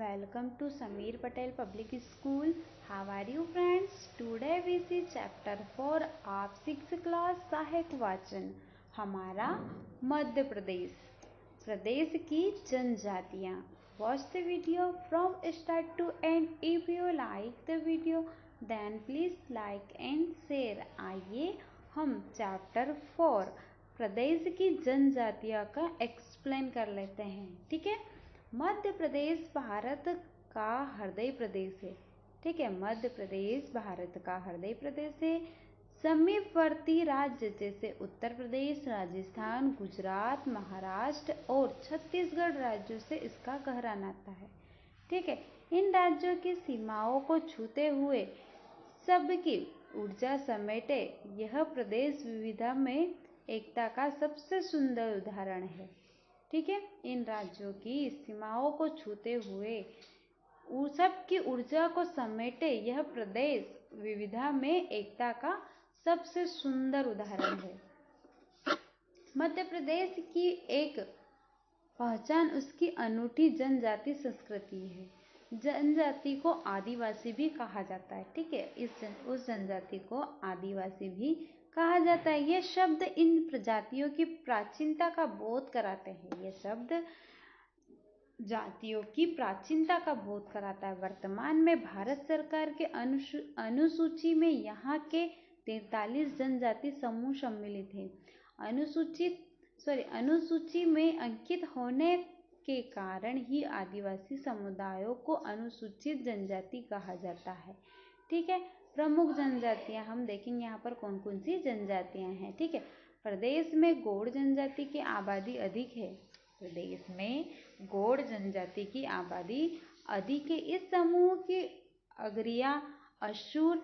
welcome to Sameer Patel Public School. How are you friends? Today we see chapter 4 of 6th class सहायक वाचन हमारा मध्य प्रदेश की जनजातियाँ. Watch the video from start to end. If you like the video then please like and share. आइए हम chapter 4 प्रदेश की जनजातियों का एक्सप्लेन कर लेते हैं. ठीक है. मध्य प्रदेश भारत का हृदय प्रदेश है. ठीक है. मध्य प्रदेश भारत का हृदय प्रदेश है. समीपवर्ती राज्य जैसे उत्तर प्रदेश, राजस्थान, गुजरात, महाराष्ट्र और छत्तीसगढ़ राज्यों से इसका गहरा नाता है. ठीक है. इन राज्यों की सीमाओं को छूते हुए सबकी ऊर्जा समेटे यह प्रदेश विविधता में एकता का सबसे सुंदर उदाहरण है. ठीक है. इन राज्यों की सीमाओं को छूते हुए सबकी ऊर्जा को समेटे यह प्रदेश विविधता में एकता का सबसे सुंदर उदाहरण है. मध्य प्रदेश की एक पहचान उसकी अनूठी जनजाति संस्कृति है. जनजाति को आदिवासी भी कहा जाता है. ठीक है. उस जनजाति को आदिवासी भी कहा जाता है. ये शब्द इन प्रजातियों की प्राचीनता का बोध कराते हैं. ये शब्द जातियों की प्राचीनता का बोध कराता है. वर्तमान में भारत सरकार के अनुसूची में यहाँ के 43 जनजाति समूह सम्मिलित हैं. अनुसूची में अंकित होने के कारण ही आदिवासी समुदायों को अनुसूचित जनजाति कहा जाता है. ठीक है. प्रमुख जनजातियां हम देखेंगे यहाँ पर कौन कौन सी जनजातियां हैं. ठीक है. प्रदेश में गौड़ जनजाति की आबादी अधिक है. प्रदेश में गौड़ जनजाति की आबादी अधिक है. इस समूह की अगरिया, अशूर,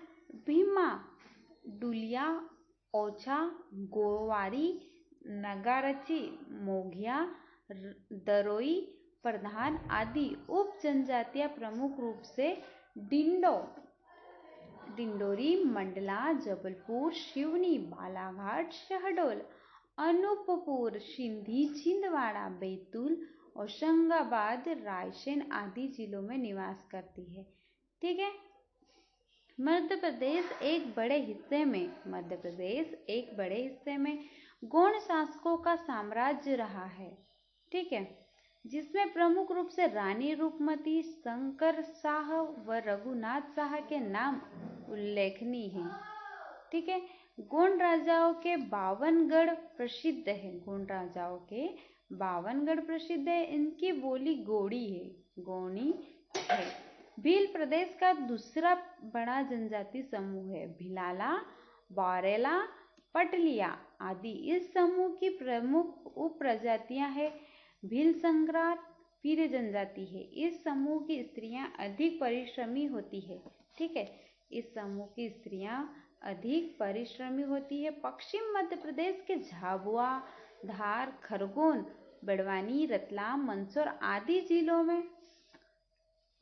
भीमा, डुलिया, ओछा, गोवारी, नगारची, मोघिया, दरोई, प्रधान आदि उप जनजातियां प्रमुख रूप से डिंडोरी, मंडला, जबलपुर, सिवनी, बालाघाट, शहडोल, अनूपपुर, सिंधी, छिंदवाड़ा, बैतूल, होशंगाबाद, रायसेन आदि जिलों में निवास करती है. ठीक है. मध्य प्रदेश एक बड़े हिस्से में गौड़ शासकों का साम्राज्य रहा है. ठीक है. जिसमें प्रमुख रूप से रानी रूपमती, शंकर शाह व रघुनाथ शाह के नाम उल्लेखनीय हैं. ठीक है. गौड़ राजाओं के 52 गढ़ प्रसिद्ध है. इनकी बोली गौड़ी है. भील प्रदेश का दूसरा बड़ा जनजाति समूह है. भिलाला, बारेला, पटलिया आदि इस समूह की प्रमुख उप प्रजातियां हैं. भील संग्रार वीर जनजाति है. इस समूह की स्त्रियां अधिक परिश्रमी होती है. ठीक है. इस समूह की स्त्रियां अधिक परिश्रमी होती है. पश्चिम मध्य प्रदेश के झाबुआ, धार, खरगोन, बड़वानी, रतलाम, मंदसौर आदि जिलों में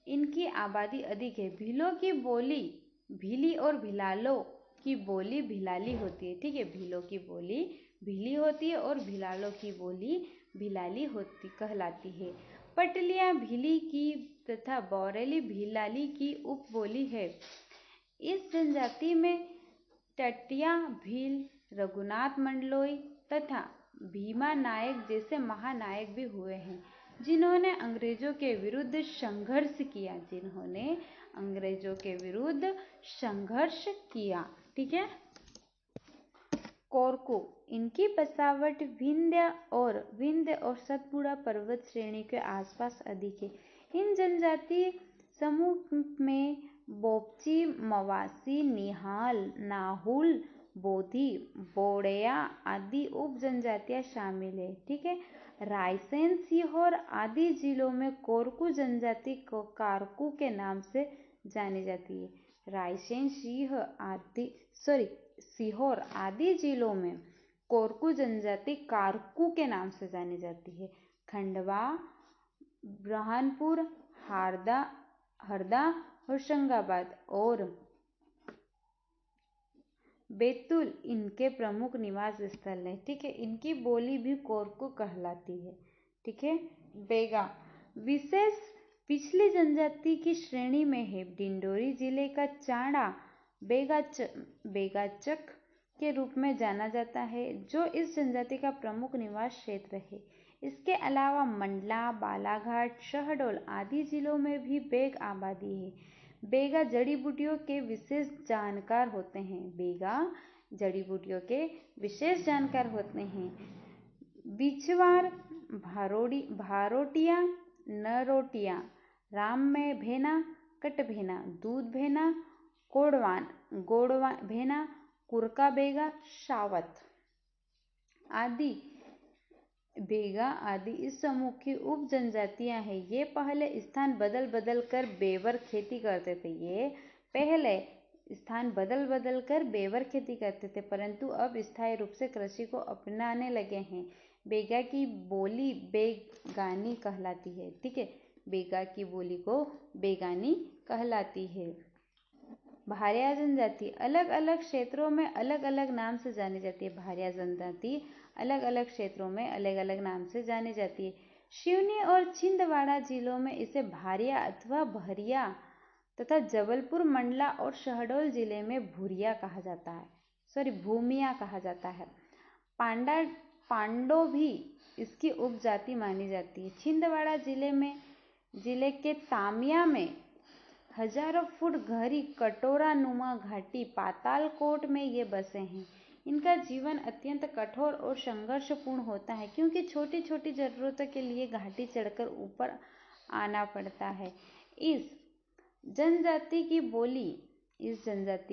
इनकी आबादी अधिक है. भीलों की बोली भीली और भिलालों की बोली भिलाली होती है. ठीक है. भीलों की बोली भीली होती है और भिलालों की बोली भिलाली कहलाती है. पटलिया भीली की तथा बौरेली भिलाली की उपबोली है. इस जनजाति में टटिया, भील, रघुनाथ मंडलोई तथा भीमा नायक जैसे महानायक भी हुए हैं जिन्होंने अंग्रेजों के विरुद्ध संघर्ष किया. ठीक है. कोरकू इनकी बसावट विंध्य और सतपुड़ा पर्वत श्रेणी के आसपास अधिक है. इन जनजाति समूह में बोपची, मवासी, निहाल, नाहुल, बोधी, बोड़िया आदि उप जनजातियां शामिल है. ठीक है. रायसेन, सीहोर आदि जिलों में कोरकू जनजाति को कारकू के नाम से जानी जाती है. रायसेन, सीहोर आदि जिलों में कोरकू जनजाति कारकू के नाम से जानी जाती है. खंडवा, ब्रह्मपुर, हरदा, होशंगाबाद और बैतूल इनके प्रमुख निवास स्थल हैं. ठीक है. इनकी बोली भी कोरकू कहलाती है. ठीक है. बेगा विशेष पिछली जनजाति की श्रेणी में है। डिंडोरी जिले का चाड़ा बेगाचक के रूप में जाना जाता है, जो इस जनजाति का प्रमुख निवास क्षेत्र है। इसके अलावा मंडला, बालाघाट, शहडोल आदि जिलों में भी बेग आबादी है। बेगा जड़ी बूटियों के विशेष जानकार होते हैं। बेगा जड़ी बूटियों के विशेष जानकार होते हैं। बिछवार, भारोटिया, नरोटिया, राम में भेना, कट भेना, दूध भेना, गोड़वा भेना, कुरका बेगा, शावत आदि बेगा आदि इस समूह की उप जनजातियां हैं। ये पहले स्थान बदल बदल कर बेवर खेती करते थे। परंतु अब स्थायी रूप से कृषि को अपनाने लगे हैं। बेगा की बोली बेगानी कहलाती है। ठीक है, बेगा की बोली को बेगानी कहलाती है। भारिया जनजाति अलग अलग क्षेत्रों में अलग अलग नाम से जानी जाती है। भारिया जनजाति अलग अलग क्षेत्रों में अलग अलग नाम से जानी जाती है। सिवनी और छिंदवाड़ा जिलों में इसे भारिया अथवा भरिया तथा जबलपुर, मंडला और शहडोल जिले में भूमिया कहा जाता है। पांडो भी इसकी उपजाति मानी जाती है। छिंदवाड़ा जिले के तामिया में हजारों फुट गहरी कटोरा नुमा घाटी पातालकोट में ये बसे हैं। इनका जीवन अत्यंत कठोर और संघर्षपूर्ण होता है, क्योंकि छोटी छोटी जरूरतों के लिए घाटी चढ़कर ऊपर आना पड़ता है। इस जनजाति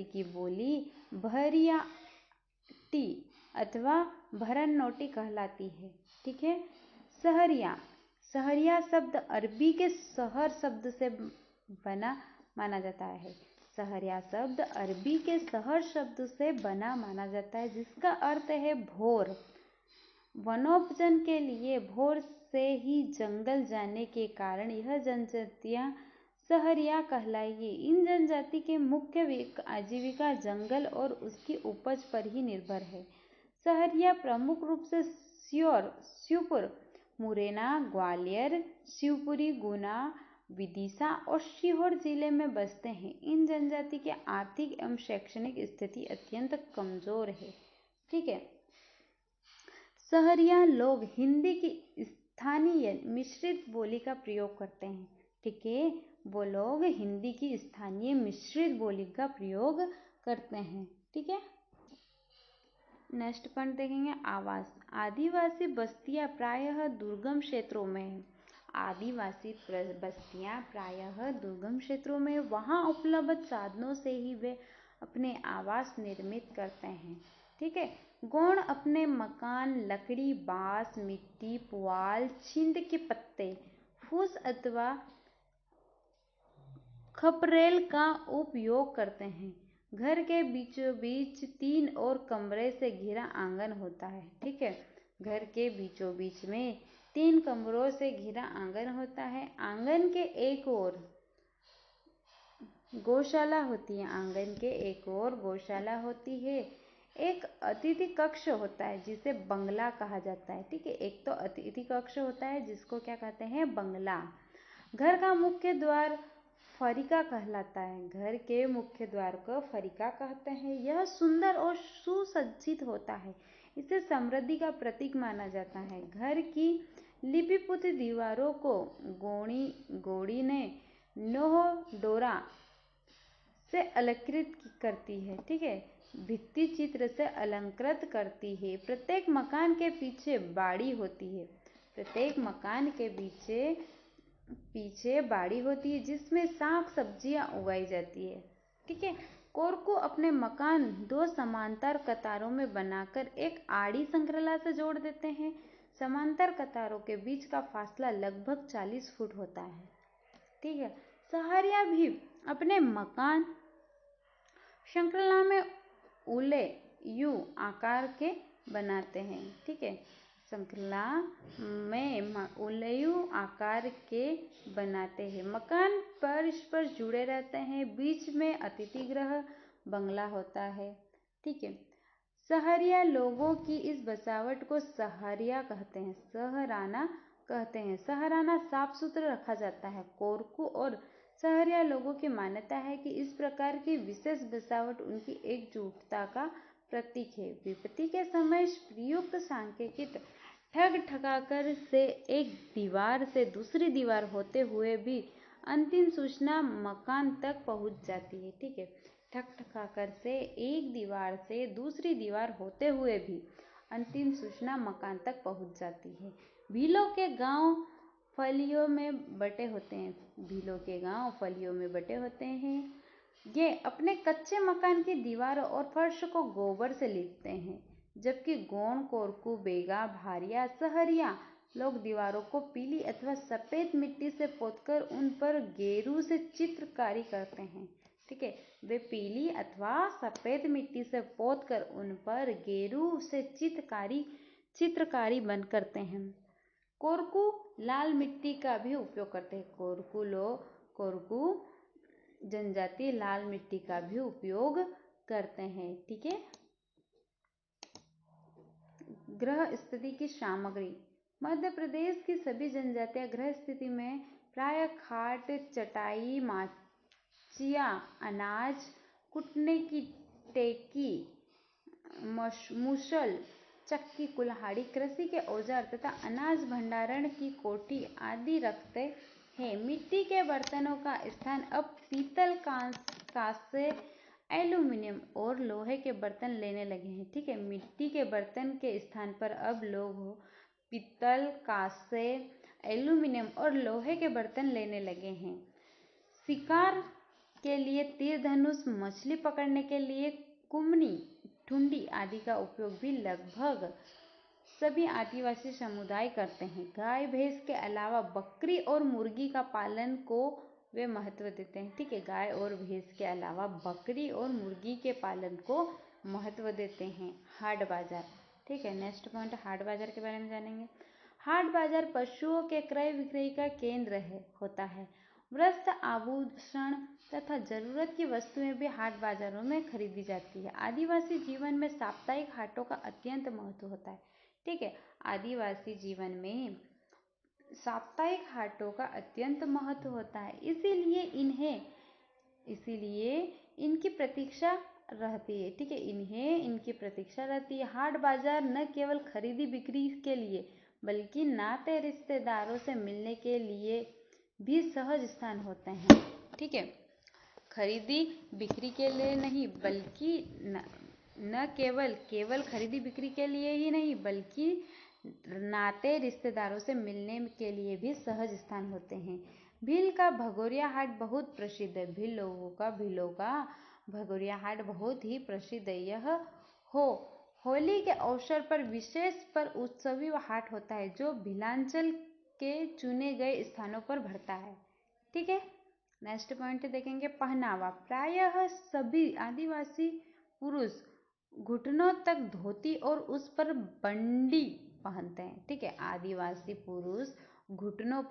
की बोली भरियाटी अथवा भरनोटी कहलाती है। ठीक है। सहरिया शब्द अरबी के शहर शब्द से बना माना जाता है। सहरिया शब्द अरबी के शहर शब्द से बना माना जाता है, जिसका अर्थ है भोर। वनोपजन के लिए भोर से ही जंगल जाने के कारण यह जनजातियां सहरिया कहलाएगी। इन जनजाति के मुख्य आजीविका जंगल और उसकी उपज पर ही निर्भर है। सहरिया प्रमुख रूप से श्योपुर, मुरैना, ग्वालियर, शिवपुरी, गुना, विदिशा और सीहोर जिले में बसते हैं। इन जनजाति की आर्थिक एवं शैक्षणिक स्थिति अत्यंत कमजोर है। ठीक है। सहरिया लोग हिंदी की स्थानीय मिश्रित बोली का प्रयोग करते हैं। ठीक है, वो लोग हिंदी की स्थानीय मिश्रित बोली का प्रयोग करते हैं। ठीक है। नेक्स्ट पॉइंट देखेंगे, आवास। आदिवासी बस्तियां प्रायः दुर्गम क्षेत्रों में है। आदिवासी बस्तियां प्रायः दुर्गम क्षेत्रों में वहां उपलब्ध साधनों से ही वे अपने आवास निर्मित करते हैं। ठीक है। गौड़ अपने मकान लकड़ी, बांस, मिट्टी, पुआल, छिंद के पत्ते, फूस अथवा खपरेल का उपयोग करते हैं। घर के बीचों बीच 3 और कमरे से घिरा आंगन होता है। ठीक है। घर के बीचों बीच में 3 कमरों से घिरा आंगन होता है। आंगन के एक ओर गौशाला होती है। आंगन के एक ओर गौशाला होती है। एक अतिथि कक्ष होता है जिसे बंगला कहा जाता है। ठीक है। एक तो अतिथि कक्ष होता है जिसको क्या कहते हैं, बंगला। घर का मुख्य द्वार फरिका कहलाता है। घर के मुख्य द्वार को फरिका कहते हैं। यह सुंदर और सुसज्जित होता है। इसे समृद्धि का प्रतीक माना जाता है। घर की लिपिपुत दीवारों को गोड़ी ने नोह डोरा से अलंकृत करती है। ठीक है। भित्ति चित्र से अलंकृत करती है। प्रत्येक मकान के पीछे बाड़ी होती है। प्रत्येक मकान के पीछे बाड़ी होती है जिसमें साग सब्जियां उगाई जाती है। ठीक है। कोरकू अपने मकान 2 समांतर कतारों में बनाकर एक आड़ी श्रृंखला से जोड़ देते हैं। समांतर कतारों के बीच का फासला लगभग 40 फुट होता है। ठीक है। सहरिया भी अपने मकान श्रृंखला में उले यू आकार के बनाते हैं। ठीक है। श्रृंखला में उलयू आकार के बनाते हैं। मकान परस्पर जुड़े रहते हैं। बीच में अतिथि गृह बंगला होता है। ठीक है। सहरिया लोगों की इस बसावट को सहरिया कहते हैं। सहराना कहते हैं। शहराना साफ सुथरा रखा जाता है। कोरकू और शहरिया लोगों की मान्यता है कि इस प्रकार की विशेष बसावट उनकी एकजुटता का प्रतीक है। विपत्ति के समय प्रयुक्त सांकेतिक ठग ठगाकर से एक दीवार से दूसरी दीवार होते हुए भी अंतिम सूचना मकान तक पहुंच जाती है। ठीक है, ठग ठगाकर से एक दीवार से दूसरी दीवार होते हुए भी अंतिम सूचना मकान तक पहुंच जाती है। भीलों के गांव फलियों में बटे होते हैं। भीलों के गांव फलियों में बटे होते हैं। ये अपने कच्चे मकान की दीवारों और फर्श को गोबर से लीपते हैं, जबकि गोंड, कोरकू, बेगा, भारिया, सहरिया लोग दीवारों को पीली अथवा सफेद मिट्टी से पोतकर उन पर गेरू से चित्रकारी करते हैं। ठीक है, वे पीली अथवा सफेद मिट्टी से पोतकर उन पर गेरू से चित्रकारी बन करते हैं। कोरकू लाल मिट्टी का भी उपयोग करते हैं। कोरकू जनजाति लाल मिट्टी का भी उपयोग करते हैं। ठीक है, गृह स्थिति की सामग्री। मध्य प्रदेश की सभी जनजातियां गृह स्थिति में प्राय खाट, चटाई, माचिया, अनाज कूटने की टेकी, मूसल, चक्की, कुल्हाड़ी, कृषि के औजार तथा अनाज भंडारण की कोठी आदि रखते हैं। मिट्टी के बर्तनों का स्थान अब पीतल, कांसे, एल्यूमिनियम और लोहे के बर्तन लेने लगे हैं। ठीक है, मिट्टी के बर्तन के स्थान पर अब लोग पीतल, कांसे, एल्यूमिनियम और लोहे के बर्तन लेने लगे हैं। शिकार के लिए तीर धनुष, मछली पकड़ने के लिए कुमनी, ठुंडी आदि का उपयोग भी लगभग सभी आदिवासी समुदाय करते हैं। गाय भैंस के अलावा बकरी और मुर्गी का पालन को वे महत्व देते हैं। ठीक है, गाय और भैंस के अलावा बकरी और मुर्गी के पालन को महत्व देते हैं। हाट बाजार। ठीक है, नेक्स्ट पॉइंट हाट बाजार के बारे में जानेंगे। हाट बाजार पशुओं के क्रय विक्रय का केंद्र होता है। वस्त्र, आभूषण तथा जरूरत की वस्तुएं भी हाट बाजारों में खरीदी जाती है। आदिवासी जीवन में साप्ताहिक हाटों का अत्यंत महत्व होता है। ठीक है, आदिवासी जीवन में साप्ताहिक हाटों का अत्यंत महत्व होता है, इसीलिए इनकी प्रतीक्षा रहती है। ठीक है, इनकी प्रतीक्षा रहती है। हाट बाजार न केवल खरीदी बिक्री के लिए बल्कि नाते रिश्तेदारों से मिलने के लिए भी सहज स्थान होते हैं। ठीक है, खरीदी बिक्री के लिए नहीं बल्कि न केवल खरीदी बिक्री के लिए ही नहीं बल्कि नाते रिश्तेदारों से मिलने के लिए भी सहज स्थान होते हैं। भील का भगोरिया हाट बहुत प्रसिद्ध है। भीलों का भगोरिया हाट बहुत ही प्रसिद्ध है। यह होली के अवसर पर विशेष पर उत्सवी हाट होता है जो भीलांचल के चुने गए स्थानों पर भरता है। ठीक है, नेक्स्ट पॉइंट देखेंगे पहनावा। प्रायः सभी आदिवासी पुरुष घुटनों तक धोती और उस पर बंडी पहनते हैं। ठीक है, आदिवासी पुरुष घुटनों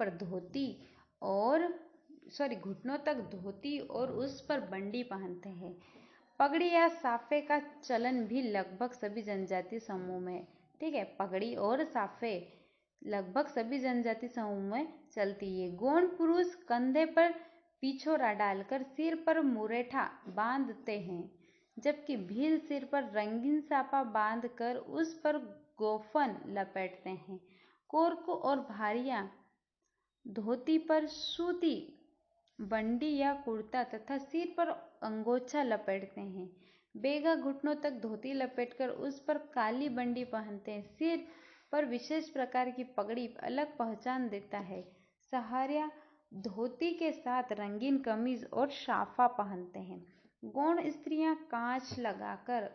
तक धोती और उस पर बंडी पहनते हैं। पगड़ी या साफे का चलन भी लगभग सभी जनजाति समूह में। ठीक है, पगड़ी और साफे लगभग सभी जनजाति समूह में चलती है। गोंड पुरुष कंधे पर पिछोरा डालकर सिर पर मुरेठा बांधते हैं, जबकि भील सिर पर रंगीन साफा बांधकर उस पर गोफन लपेटते हैं। कोरकू और भारिया धोती पर सूती बंडी या कुर्ता तथा सिर पर अंगोछा लपेटते हैं। बेगा घुटनों तक धोती लपेटकर उस पर काली बंडी पहनते हैं। सिर पर विशेष प्रकार की पगड़ी अलग पहचान देता है। सहारिया धोती के साथ रंगीन कमीज और साफा पहनते हैं। गौड़ स्त्रियां कांच लगाकर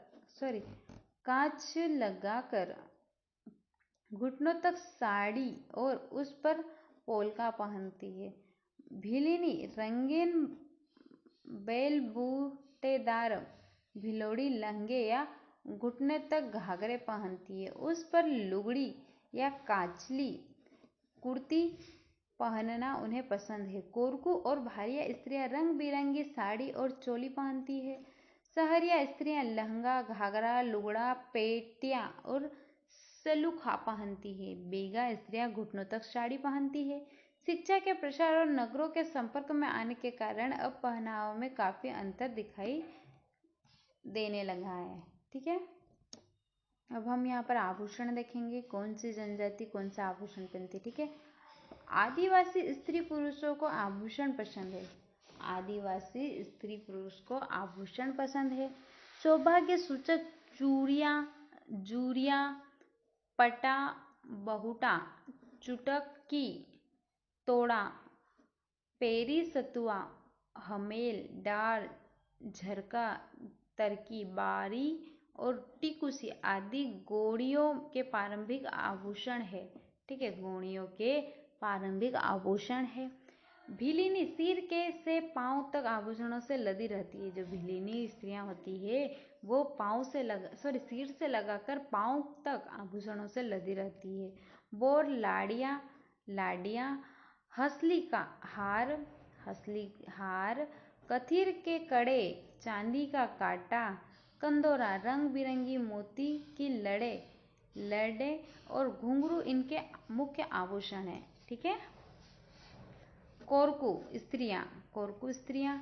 घुटनों तक साड़ी और उस पर पोलका पहनती है। भिलिनी रंगीन बेलबूटेदार भिलोड़ी लहंगे या घुटने तक घाघरे पहनती है। उस पर लुगड़ी या काचली कुर्ती पहनना उन्हें पसंद है। कोरकू और भारिया स्त्रियां रंग बिरंगी साड़ी और चोली पहनती है। सहरिया स्त्रियां लहंगा, घाघरा, लुगड़ा, पेटियां और सलूखा पहनती है। बेगा स्त्रियां घुटनों तक साड़ी पहनती है। शिक्षा के प्रसार और नगरों के संपर्क में आने के कारण अब पहनाव में काफी अंतर दिखाई देने लगा है। ठीक है, अब हम यहाँ पर आभूषण देखेंगे, कौन सी जनजाति कौन सा आभूषण पहनती। ठीक है, आदिवासी स्त्री पुरुषों को आभूषण पसंद है। आदिवासी स्त्री पुरुष को आभूषण पसंद है। सौभाग्य सूचक चूड़ियां, जूरिया, पटा, बहुटा, चुटकी, तोड़ा, पेरी सतुआ, हमेल, डार, झरका, तरकी, बारी और टिकुसी आदि गोड़ियों के प्रारंभिक आभूषण है। ठीक है, गोड़ियों के प्रारंभिक आभूषण है। भिलिनी सिर के से पांव तक आभूषणों से लदी रहती है। जो भिलिनी स्त्रियां होती है वो सिर से लगाकर पांव तक आभूषणों से लदी रहती है। बोर, लाड़ियां, हंसली का हार, कथिर के कड़े, चांदी का कांटा, कंदोरा, रंग बिरंगी मोती की लड़े और घुंघरू इनके मुख्य आभूषण है। ठीक है, कोरकू स्त्रियां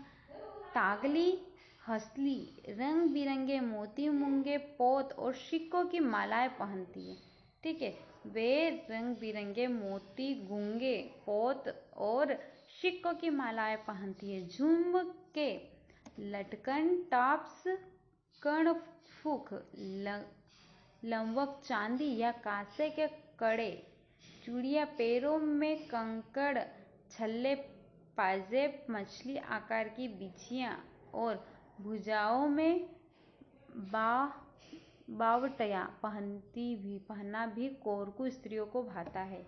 तागली, हंसली, रंग बिरंगे मोती, मूंगे, पोत और सिक्कों की मालाएं पहनती है। ठीक है, वे रंग बिरंगे मोती, गूंगे, पोत और सिक्कों की मालाएं पहनती है। झुमके, लटकन, टॉप्स, कर्णफुक, लंबक, चांदी या कांसे के कड़े, चूड़ियां, पैरों में कंकड़, छल्ले, पाजेब, मछली आकार की बिछियां और भुजाओं में बावटियां पहनना भी कोरकू स्त्रियों को भाता है।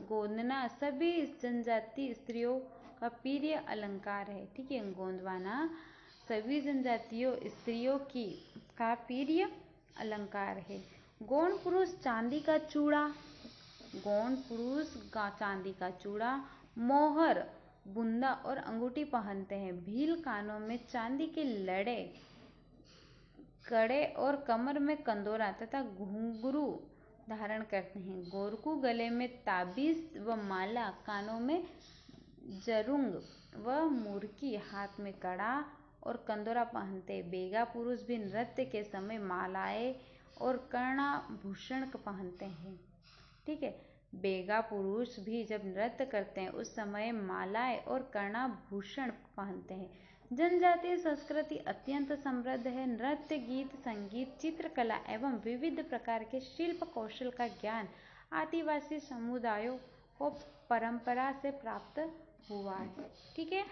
गोंदना सभी जनजाति स्त्रियों का प्रिय अलंकार है। ठीक है, गोंदवाना सभी जनजातियों स्त्रियों का प्रिय अलंकार है। गौण पुरुष चांदी का चूड़ा, मोहर, बुंदा और अंगूठी पहनते हैं। भील कानों में चांदी के कड़े और कमर में कंदोरा तथा घुंघरू धारण करते हैं। गोरकू गले में ताबीज व माला, कानों में जरुंग व मुर्की, हाथ में कड़ा और कंदोरा पहनते हैं। बेगा पुरुष भी नृत्य के समय मालाएं और कर्णाभूषण पहनते हैं। ठीक है, बेगा पुरुष भी जब नृत्य करते हैं उस समय मालाएं और कर्णाभूषण पहनते हैं। जनजातीय संस्कृति अत्यंत समृद्ध है। नृत्य, गीत, संगीत, चित्रकला एवं विविध प्रकार के शिल्प कौशल का ज्ञान आदिवासी समुदायों को परंपरा से प्राप्त हुआ है। ठीक है।